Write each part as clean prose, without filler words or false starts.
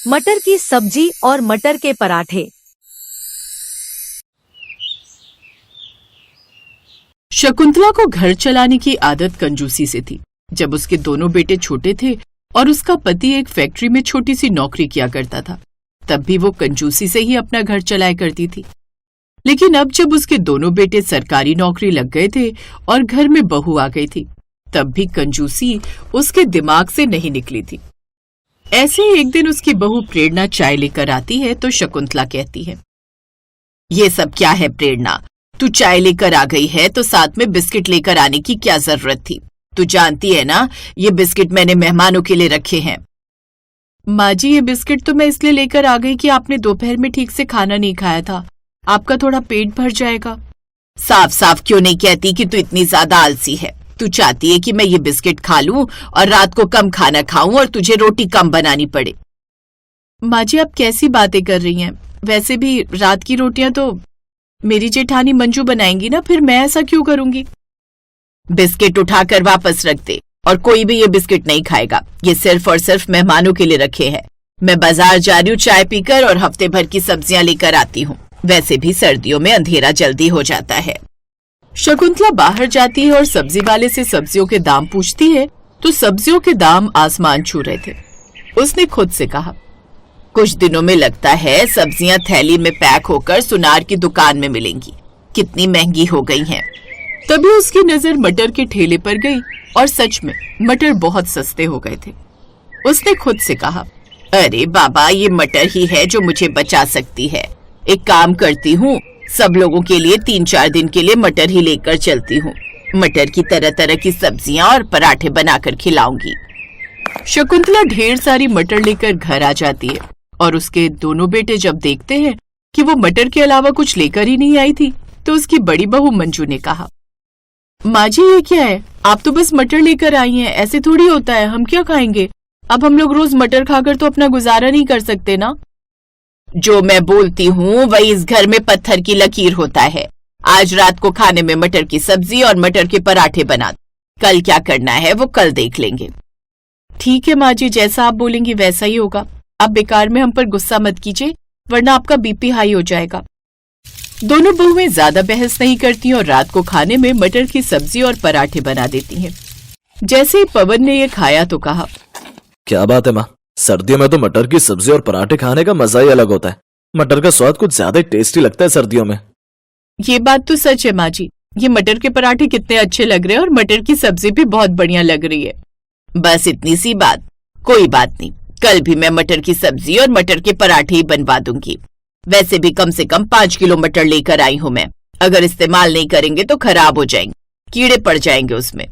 मटर की सब्जी और मटर के पराठे। शकुंतला को घर चलाने की आदत कंजूसी से थी। जब उसके दोनों बेटे छोटे थे और उसका पति एक फैक्ट्री में छोटी सी नौकरी किया करता था, तब भी वो कंजूसी से ही अपना घर चलाया करती थी। लेकिन अब जब उसके दोनों बेटे सरकारी नौकरी लग गए थे और घर में बहू आ गई थी, तब भी कंजूसी उसके दिमाग से नहीं निकली थी। ऐसे ही एक दिन उसकी बहू प्रेरणा चाय लेकर आती है तो शकुंतला कहती है, ये सब क्या है प्रेरणा? तू चाय लेकर आ गई है तो साथ में बिस्किट लेकर आने की क्या जरूरत थी? तू जानती है ना, ये बिस्किट मैंने मेहमानों के लिए रखे हैं। माँ जी, ये बिस्किट तो मैं इसलिए लेकर आ गई कि आपने दोपहर में ठीक से खाना नहीं खाया था, आपका थोड़ा पेट भर जाएगा। साफ साफ क्यों नहीं कहती कि तू इतनी ज्यादा आलसी है? तू चाहती है कि मैं ये बिस्किट खा लूं और रात को कम खाना खाऊं और तुझे रोटी कम बनानी पड़े। माँ जी, आप कैसी बातें कर रही हैं? वैसे भी रात की रोटियां तो मेरी जेठानी मंजू बनाएंगी ना, फिर मैं ऐसा क्यों करूंगी? बिस्किट उठाकर वापस रख दे, और कोई भी ये बिस्किट नहीं खाएगा। ये सिर्फ और सिर्फ मेहमानों के लिए रखे हैं। मैं बाजार जा रही हूँ चाय पीकर और हफ्ते भर की सब्जियां लेकर आती हूँ। वैसे भी सर्दियों में अंधेरा जल्दी हो जाता है। शकुंतला बाहर जाती है और सब्जी वाले से सब्जियों के दाम पूछती है तो सब्जियों के दाम आसमान छू रहे थे। उसने खुद से कहा, कुछ दिनों में लगता है सब्जियां थैली में पैक होकर सुनार की दुकान में मिलेंगी। कितनी महंगी हो गई हैं। तभी उसकी नजर मटर के ठेले पर गई और सच में मटर बहुत सस्ते हो गए थे। उसने खुद से कहा, अरे बाबा, ये मटर ही है जो मुझे बचा सकती है। एक काम करती हूँ, सब लोगों के लिए 3-4 दिन के लिए मटर ही लेकर चलती हूँ। मटर की तरह तरह की सब्जियां और पराठे बनाकर खिलाऊंगी। शकुंतला ढेर सारी मटर लेकर घर आ जाती है और उसके दोनों बेटे जब देखते हैं कि वो मटर के अलावा कुछ लेकर ही नहीं आई थी, तो उसकी बड़ी बहू मंजू ने कहा, माँ जी, ये क्या है? आप तो बस मटर लेकर आई हैं, ऐसे थोड़ी होता है। हम क्या खाएंगे? अब हम लोग रोज मटर खाकर तो अपना गुजारा नहीं कर सकते ना। जो मैं बोलती हूँ वही इस घर में पत्थर की लकीर होता है। आज रात को खाने में मटर की सब्जी और मटर के पराठे बना। कल क्या करना है वो कल देख लेंगे। ठीक है माँ जी, जैसा आप बोलेंगी वैसा ही होगा। आप बेकार में हम पर गुस्सा मत कीजिए, वरना आपका बीपी हाई हो जाएगा। दोनों बहुएं ज्यादा बहस नहीं करती और रात को खाने में मटर की सब्जी और पराठे बना देती हैं। जैसे ही पवन ने ये खाया तो कहा, क्या बात है माँ, सर्दियों में तो मटर की सब्जी और पराठे खाने का मजा ही अलग होता है। मटर का स्वाद कुछ ज्यादा ही टेस्टी लगता है सर्दियों में। ये बात तो सच है माँ जी। ये मटर के पराठे कितने अच्छे लग रहे हैं और मटर की सब्जी भी बहुत बढ़िया लग रही है। बस इतनी सी बात, कोई बात नहीं। कल भी मैं मटर की सब्जी और मटर के पराठे ही बनवा दूंगी। वैसे भी कम से कम 5 किलो मटर लेकर आई हूँ मैं। अगर इस्तेमाल नहीं करेंगे तो खराब हो जाएंगे, कीड़े पड़ जाएंगे उसमें।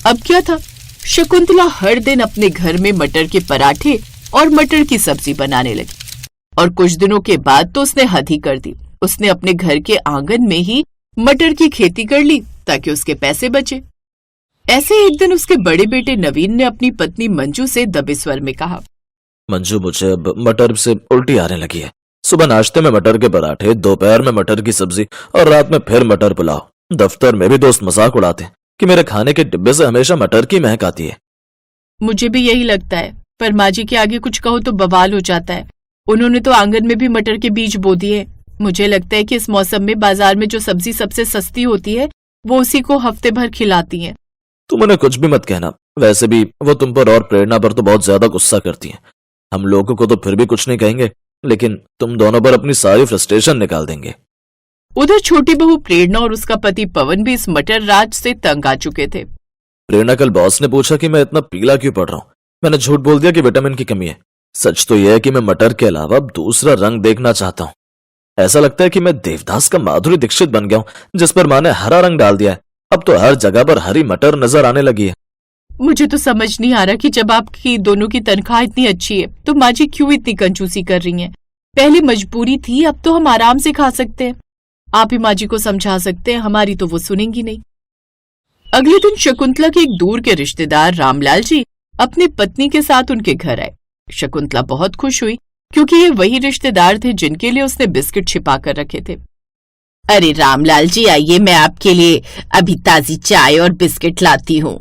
अब क्या था, शकुंतला हर दिन अपने घर में मटर के पराठे और मटर की सब्जी बनाने लगी और कुछ दिनों के बाद तो उसने हद ही कर दी। उसने अपने घर के आंगन में ही मटर की खेती कर ली ताकि उसके पैसे बचे। ऐसे एक दिन उसके बड़े बेटे नवीन ने अपनी पत्नी मंजू से दबे स्वर में कहा, मंजू, मुझे अब मटर से उल्टी आने लगी है। सुबह नाश्ते में मटर के पराठे, दोपहर में मटर की सब्जी और रात में फिर मटर पुलाव। दफ्तर में भी दोस्त मजाक उड़ाते कि मेरे खाने के डिब्बे से हमेशा मटर की महक आती है। मुझे भी यही लगता है, पर माँ जी के आगे कुछ कहो तो बवाल हो जाता है। उन्होंने तो आंगन में भी मटर के बीज बो दिए। मुझे लगता है कि इस मौसम में बाजार में जो सब्जी सबसे सस्ती होती है वो उसी को हफ्ते भर खिलाती है। तुम उन्हें कुछ भी मत कहना। वैसे भी वो तुम पर और प्रेरणा पर तो बहुत ज्यादा गुस्सा करती हैं। हम लोगों को तो फिर भी कुछ नहीं कहेंगे, लेकिन तुम दोनों पर अपनी सारी फ्रस्ट्रेशन निकाल देंगे। उधर छोटी बहू प्रेरणा और उसका पति पवन भी इस मटर राज से तंग आ चुके थे। प्रेरणा, कल बॉस ने पूछा कि मैं इतना पीला क्यों पड़ रहा हूँ। मैंने झूठ बोल दिया कि विटामिन की कमी है। सच तो यह है कि मैं मटर के अलावा अब दूसरा रंग देखना चाहता हूँ। ऐसा लगता है कि मैं देवदास का माधुरी दीक्षित बन गया हूँ, जिस पर माँ ने हरा रंग डाल दिया है। अब तो हर जगह पर हरी मटर नजर आने लगी है। मुझे तो समझ नहीं आ रहा कि जब आपकी दोनों की तनख्वाह इतनी अच्छी है तो माँ जी क्यों इतनी कंजूसी कर रही हैं। पहले मजबूरी थी, अब तो हम आराम से खा सकते हैं। आप ही माँ जी को समझा सकते हैं, हमारी तो वो सुनेंगी नहीं। अगले दिन शकुंतला के एक दूर के रिश्तेदार रामलाल जी अपनी पत्नी के साथ उनके घर आए। शकुंतला बहुत खुश हुई क्योंकि ये वही रिश्तेदार थे जिनके लिए उसने बिस्किट छिपा कर रखे थे। अरे रामलाल जी, आइए, मैं आपके लिए अभी ताजी चाय और बिस्किट लाती हूँ।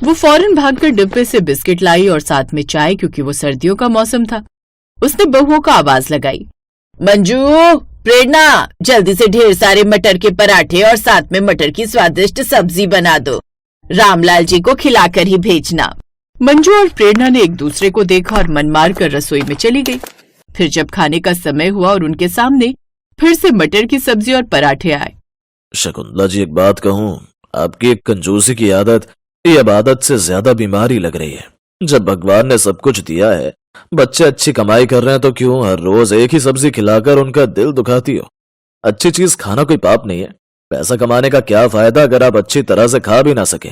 वो फौरन भागकर डिब्बे से बिस्किट लाई और साथ में चाय, क्योंकि वो सर्दियों का मौसम था। उसने बहुओं को आवाज लगाई, मंजू, प्रेरणा, जल्दी से ढेर सारे मटर के पराठे और साथ में मटर की स्वादिष्ट सब्जी बना दो। रामलाल जी को खिलाकर ही भेजना। मंजू और प्रेरणा ने एक दूसरे को देखा और मन मार कर रसोई में चली गई। फिर जब खाने का समय हुआ और उनके सामने फिर से मटर की सब्जी और पराठे आए। शकुंतला जी, एक बात कहूँ, आपकी एक कंजूसी की आदत ये अब आदत से ज्यादा बीमारी लग रही है। जब भगवान ने सब कुछ दिया है, बच्चे अच्छी कमाई कर रहे हैं, तो क्यों हर रोज एक ही सब्जी खिलाकर उनका दिल दुखाती हो? अच्छी चीज खाना कोई पाप नहीं है। पैसा कमाने का क्या फायदा अगर आप अच्छी तरह से खा भी ना सके।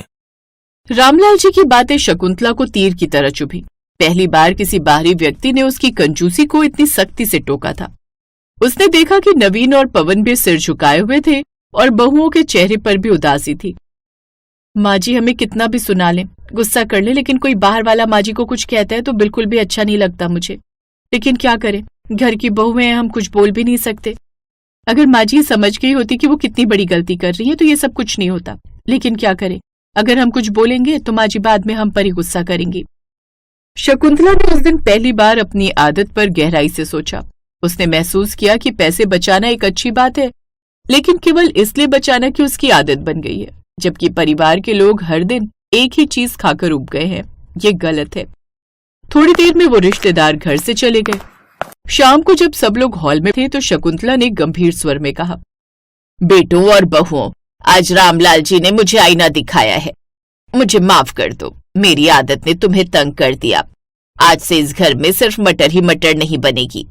रामलाल जी की बातें शकुंतला को तीर की तरह चुभी। पहली बार किसी बाहरी व्यक्ति ने उसकी कंजूसी को इतनी सख्ती से टोका था। उसने देखा कि नवीन और पवन भी सिर झुकाए हुए थे और बहुओं के चेहरे पर भी उदासी थी। माँ जी हमें कितना भी सुना लें, गुस्सा कर ले, लेकिन कोई बाहर वाला माँ जी को कुछ कहता है तो बिल्कुल भी अच्छा नहीं लगता मुझे। लेकिन क्या करें, घर की बहुएं हैं, हम कुछ बोल भी नहीं सकते। अगर माँ जी समझ गई होती कि वो कितनी बड़ी गलती कर रही है तो ये सब कुछ नहीं होता। लेकिन क्या करें, अगर हम कुछ बोलेंगे तो माँ जी बाद में हम पर ही गुस्सा करेंगी। शकुंतला ने उस दिन पहली बार अपनी आदत पर गहराई से सोचा। उसने महसूस किया कि पैसे बचाना एक अच्छी बात है, लेकिन केवल इसलिए बचाना कि उसकी आदत बन गई है, जबकि परिवार के लोग हर दिन एक ही चीज खाकर उब गए हैं। ये गलत है। थोड़ी देर में वो रिश्तेदार घर से चले गए। शाम को जब सब लोग हॉल में थे तो शकुंतला ने गंभीर स्वर में कहा, बेटों और बहुओं, आज रामलाल जी ने मुझे आईना दिखाया है। मुझे माफ कर दो, मेरी आदत ने तुम्हें तंग कर दिया। आज से इस घर में सिर्फ मटर ही मटर नहीं बनेगी।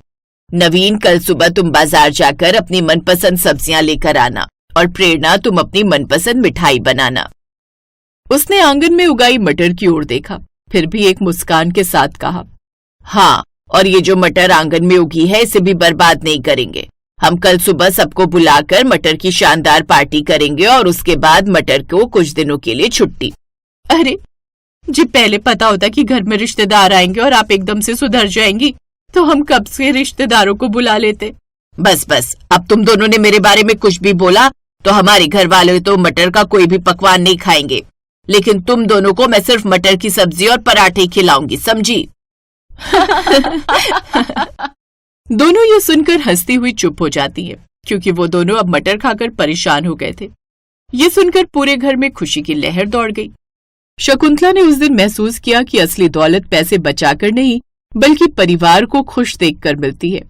नवीन, कल सुबह तुम बाजार जाकर अपनी मनपसंद सब्जियां लेकर आना, और प्रेरणा, तुम अपनी मनपसंद मिठाई बनाना। उसने आंगन में उगाई मटर की ओर देखा, फिर भी एक मुस्कान के साथ कहा, हाँ, और ये जो मटर आंगन में उगी है इसे भी बर्बाद नहीं करेंगे। हम कल सुबह सबको बुलाकर मटर की शानदार पार्टी करेंगे और उसके बाद मटर को कुछ दिनों के लिए छुट्टी। अरे जी, पहले पता होता कि घर में रिश्तेदार आएंगे और आप एकदम से सुधर जाएंगी तो हम कब से रिश्तेदारों को बुला लेते। बस बस, अब तुम दोनों ने मेरे बारे में कुछ भी बोला तो हमारे घर वाले तो मटर का कोई भी पकवान नहीं खाएंगे, लेकिन तुम दोनों को मैं सिर्फ मटर की सब्जी और पराठे खिलाऊंगी, समझी? दोनों ये सुनकर हंसती हुई चुप हो जाती है, क्योंकि वो दोनों अब मटर खाकर परेशान हो गए थे। ये सुनकर पूरे घर में खुशी की लहर दौड़ गई। शकुंतला ने उस दिन महसूस किया कि असली दौलत पैसे बचाकर नहीं, बल्कि परिवार को खुश देखकर मिलती है।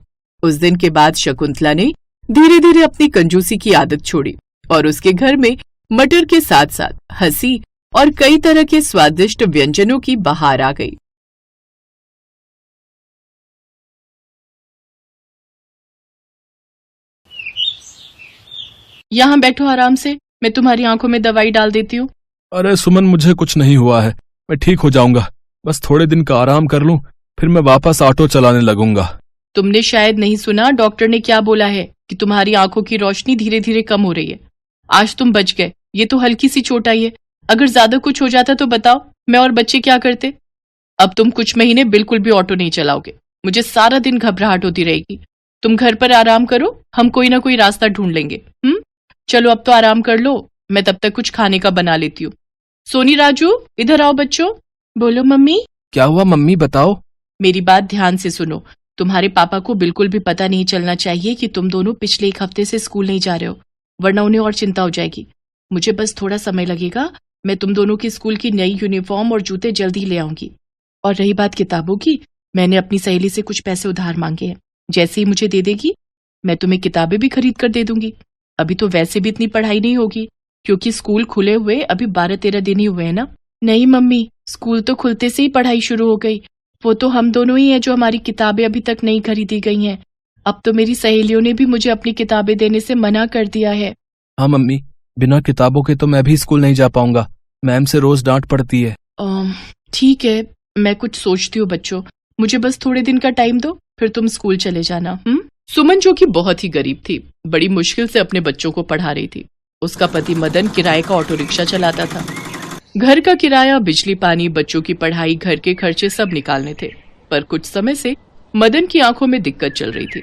उस दिन के बाद शकुंतला ने धीरे धीरे अपनी कंजूसी की आदत छोड़ी और उसके घर में मटर के साथ साथ हंसी और कई तरह के स्वादिष्ट व्यंजनों की बहार आ गई। यहाँ बैठो आराम से, मैं तुम्हारी आंखों में दवाई डाल देती हूँ। अरे सुमन, मुझे कुछ नहीं हुआ है, मैं ठीक हो जाऊंगा। बस थोड़े दिन का आराम कर लूं, फिर मैं वापस ऑटो चलाने लगूंगा। तुमने शायद नहीं सुना, डॉक्टर ने क्या बोला है कि तुम्हारी आंखों की रोशनी धीरे धीरे कम हो रही है। आज तुम बच गए, ये तो हल्की सी चोट आई है। अगर ज्यादा कुछ हो जाता तो बताओ, मैं और बच्चे क्या करते? अब तुम कुछ महीने बिल्कुल भी ऑटो नहीं चलाओगे। मुझे सारा दिन घबराहट होती रहेगी। तुम घर पर आराम करो, हम कोई ना कोई रास्ता ढूंढ लेंगे। चलो अब तो आराम कर लो, मैं तब तक कुछ खाने का बना लेती हूँ। सोनी, राजू, इधर आओ बच्चों। बोलो मम्मी। क्या हुआ मम्मी, बताओ। मेरी बात ध्यान से सुनो। तुम्हारे पापा को बिल्कुल भी पता नहीं चलना चाहिए कि तुम दोनों पिछले एक हफ्ते से स्कूल नहीं जा रहे हो, वरना उन्हें और चिंता हो जाएगी। मुझे बस थोड़ा समय लगेगा, मैं तुम दोनों की स्कूल की नई यूनिफॉर्म और जूते जल्द ही ले आऊंगी। और रही बात किताबों की, मैंने अपनी सहेली से कुछ पैसे उधार मांगे हैं। जैसे ही मुझे दे देगी, मैं तुम्हें किताबें भी खरीद कर दे दूंगी। अभी तो वैसे भी इतनी पढ़ाई नहीं होगी, क्योंकि स्कूल खुले हुए अभी 12-13 दिन ही हुए हैं ना। नहीं मम्मी, स्कूल तो खुलते से ही पढ़ाई शुरू हो गई। वो तो हम दोनों ही हैं जो हमारी किताबें अभी तक नहीं खरीदी गई हैं। अब तो मेरी सहेलियों ने भी मुझे अपनी किताबें देने से मना कर दिया है। हाँ मम्मी, बिना किताबों के तो मैं भी स्कूल नहीं जा पाऊंगा, मैम से रोज डांट पड़ती है। ठीक है, मैं कुछ सोचती हूँ बच्चों, मुझे बस थोड़े दिन का टाइम दो, फिर तुम स्कूल चले जाना। सुमन, जो कि बहुत ही गरीब थी, बड़ी मुश्किल से अपने बच्चों को पढ़ा रही थी। उसका पति मदन किराए का ऑटो रिक्शा चलाता था। घर का किराया, बिजली पानी, बच्चों की पढ़ाई, घर के खर्चे सब निकालने थे। पर कुछ समय से मदन की आंखों में दिक्कत चल रही थी।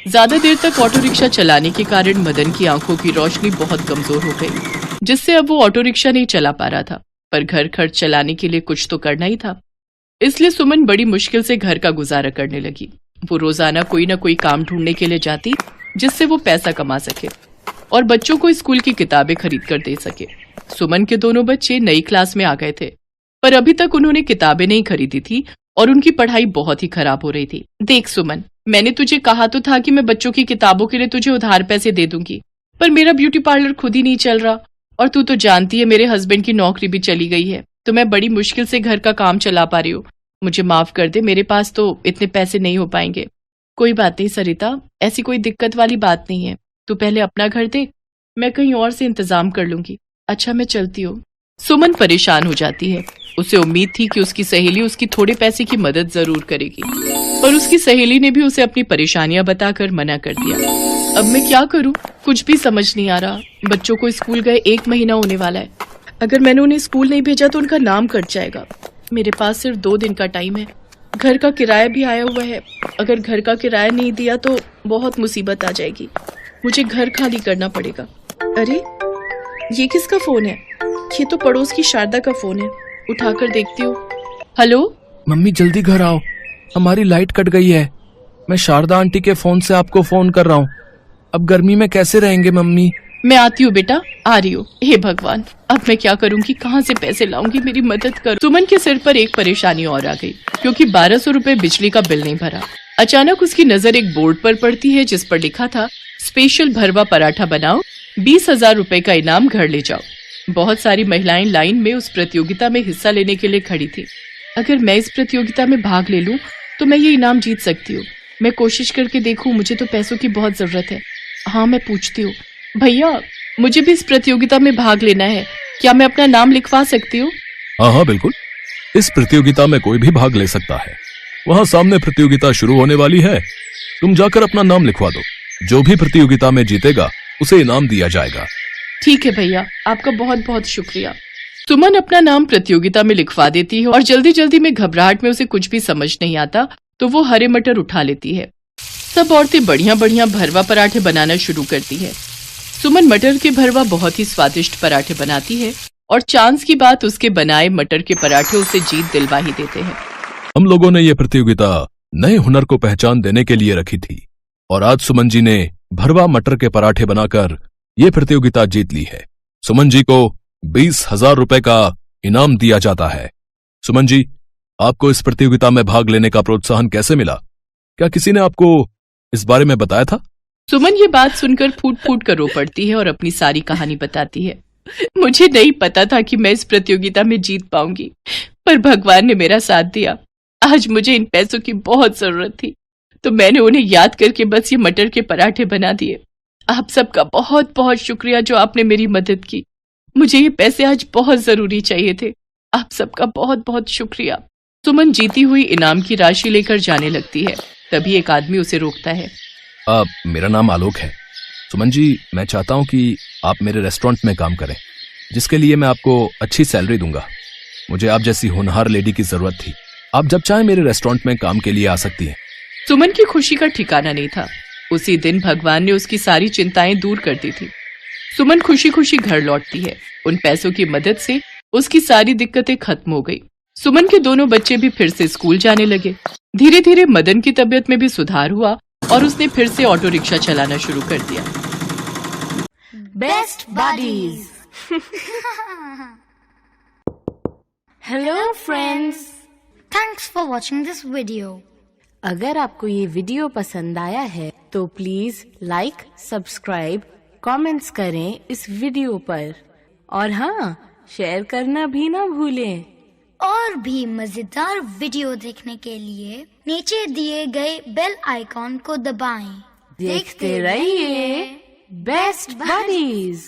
ज्यादा देर तक ऑटो रिक्शा चलाने के कारण मदन की आंखों की रोशनी बहुत कमजोर हो गई, जिससे अब वो ऑटो रिक्शा नहीं चला पा रहा था। पर घर खर्च चलाने के लिए कुछ तो करना ही था। इसलिए सुमन बड़ी मुश्किल से घर का गुजारा करने लगी। वो रोजाना कोई ना कोई काम ढूंढने के लिए जाती जिससे वो पैसा कमा सके और बच्चों को स्कूल की किताबें खरीद कर दे सके। सुमन के दोनों बच्चे नई क्लास में आ गए थे, पर अभी तक उन्होंने किताबें नहीं खरीदी थी और उनकी पढ़ाई बहुत ही खराब हो रही थी। देख सुमन, मैंने तुझे कहा तो था कि मैं बच्चों की किताबों के लिए तुझे उधार पैसे दे दूंगी, पर मेरा ब्यूटी पार्लर खुद ही नहीं चल रहा और तू तो जानती है मेरे हस्बैंड की नौकरी भी चली गई है, तो मैं बड़ी मुश्किल से घर का काम चला पा रही हूँ। मुझे माफ कर दे, मेरे पास तो इतने पैसे नहीं हो पाएंगे। कोई बात नहीं सरिता, ऐसी कोई दिक्कत वाली बात नहीं है। तू पहले अपना घर देख, मैं कहीं और से इंतजाम कर लूंगी। अच्छा, मैं चलती हूँ। सुमन परेशान हो जाती है। उसे उम्मीद थी कि उसकी सहेली उसकी थोड़े पैसे की मदद जरूर करेगी, पर उसकी सहेली ने भी उसे अपनी परेशानियां बताकर मना कर दिया। अब मैं क्या करूं, कुछ भी समझ नहीं आ रहा। बच्चों को स्कूल गए 1 महीना होने वाला है। अगर मैंने उन्हें स्कूल नहीं भेजा तो उनका नाम कट जाएगा। मेरे पास सिर्फ 2 दिन का टाइम है। घर का किराया भी आया हुआ है। अगर घर का किराया नहीं दिया तो बहुत मुसीबत आ जाएगी। मुझे घर खाली करना पड़ेगा। अरे, ये किसका फोन है? ये तो पड़ोस की शारदा का फोन है। उठाकर देखती हूँ। हेलो मम्मी, जल्दी घर आओ, हमारी लाइट कट गई है। मैं शारदा आंटी के फोन से आपको फोन कर रहा हूँ। अब गर्मी में कैसे रहेंगे मम्मी? मैं आती हूँ बेटा, आ रही हूँ। हे भगवान, अब मैं क्या करूंगी, कहाँ से पैसे लाऊंगी, मेरी मदद करो। सुमन के सिर पर एक परेशानी और आ गई, क्योंकि 1200 रुपए बिजली का बिल नहीं भरा। अचानक उसकी नजर एक बोर्ड पर पड़ती है जिस पर लिखा था, स्पेशल भरवा पराठा बनाओ, 20,000 रुपए का इनाम घर ले जाओ। बहुत सारी महिलाएं लाइन में उस प्रतियोगिता में हिस्सा लेने के लिए खड़ी थी। अगर मैं इस प्रतियोगिता में भाग ले लूं तो मैं ये इनाम जीत सकती हूँ। मैं कोशिश करके देखूं, मुझे तो पैसों की बहुत जरूरत है। हाँ, मैं पूछती हूँ, भैया मुझे भी इस प्रतियोगिता में भाग लेना है, क्या मैं अपना नाम लिखवा सकती हूँ? हाँ हाँ बिल्कुल, इस प्रतियोगिता में कोई भी भाग ले सकता है। वहाँ सामने प्रतियोगिता शुरू होने वाली है, तुम जाकर अपना नाम लिखवा दो। जो भी प्रतियोगिता में जीतेगा उसे इनाम दिया जाएगा। ठीक है भैया, आपका बहुत बहुत शुक्रिया। सुमन अपना नाम प्रतियोगिता में लिखवा देती है और जल्दी जल्दी में घबराहट में उसे कुछ भी समझ नहीं आता तो वो हरे मटर उठा लेती है। सब औरतें बढ़िया बढ़िया भरवा पराठे बनाना शुरू करती है। सुमन मटर के भरवा बहुत ही स्वादिष्ट पराठे बनाती है और चांस की बात उसके बनाए मटर के पराठे उसे जीत दिलवा ही देते हैं। हम लोगों ने ये प्रतियोगिता नए हुनर को पहचान देने के लिए रखी थी और आज सुमन जी ने भरवा मटर के पराठे बनाकर ये प्रतियोगिता जीत ली है। सुमन जी को 20,000 रुपए का इनाम दिया जाता है। सुमन जी, आपको इस प्रतियोगिता में भाग लेने का प्रोत्साहन कैसे मिला? क्या किसी ने आपको इस बारे में बताया था? सुमन ये बात सुनकर फूट फूट कर रो पड़ती है और अपनी सारी कहानी बताती है। मुझे नहीं पता था कि मैं इस प्रतियोगिता में जीत पाऊंगी, पर भगवान ने मेरा साथ दिया। आज मुझे इन पैसों की बहुत जरूरत थी, तो मैंने उन्हें याद करके बस ये मटर के पराठे बना दिए। आप सबका बहुत बहुत शुक्रिया जो आपने मेरी मदद की। मुझे ये पैसे आज बहुत जरूरी चाहिए थे। आप सबका बहुत बहुत शुक्रिया। सुमन जीती हुई इनाम की राशि लेकर जाने लगती है। तभी एक आदमी उसे रोकता है। मेरा नाम आलोक है। सुमन जी, मैं चाहता हूं कि आप मेरे रेस्टोरेंट में काम करें, जिसके लिए मैं आपको अच्छी सैलरी दूंगा। मुझे आप जैसी होनहार लेडी की जरूरत थी। आप जब चाहे मेरे रेस्टोरेंट में काम के लिए आ सकती हैं। सुमन की खुशी का ठिकाना नहीं था। उसी दिन भगवान ने उसकी सारी चिंताएं दूर कर दी थी। सुमन खुशी खुशी घर लौटती है। उन पैसों की मदद से उसकी सारी दिक्कतें खत्म हो गई। सुमन के दोनों बच्चे भी फिर से स्कूल जाने लगे। धीरे धीरे मदन की तबीयत में भी सुधार हुआ और उसने फिर से ऑटो रिक्शा चलाना शुरू कर दिया। Best buddies. Hello friends, thanks for watching this video. अगर आपको ये वीडियो पसंद आया है तो प्लीज लाइक, सब्सक्राइब, कमेंट्स करें इस वीडियो पर और हाँ, शेयर करना भी ना भूलें। और भी मजेदार वीडियो देखने के लिए नीचे दिए गए बेल आइकॉन को दबाएं। देखते रहिए बेस्ट बडीज।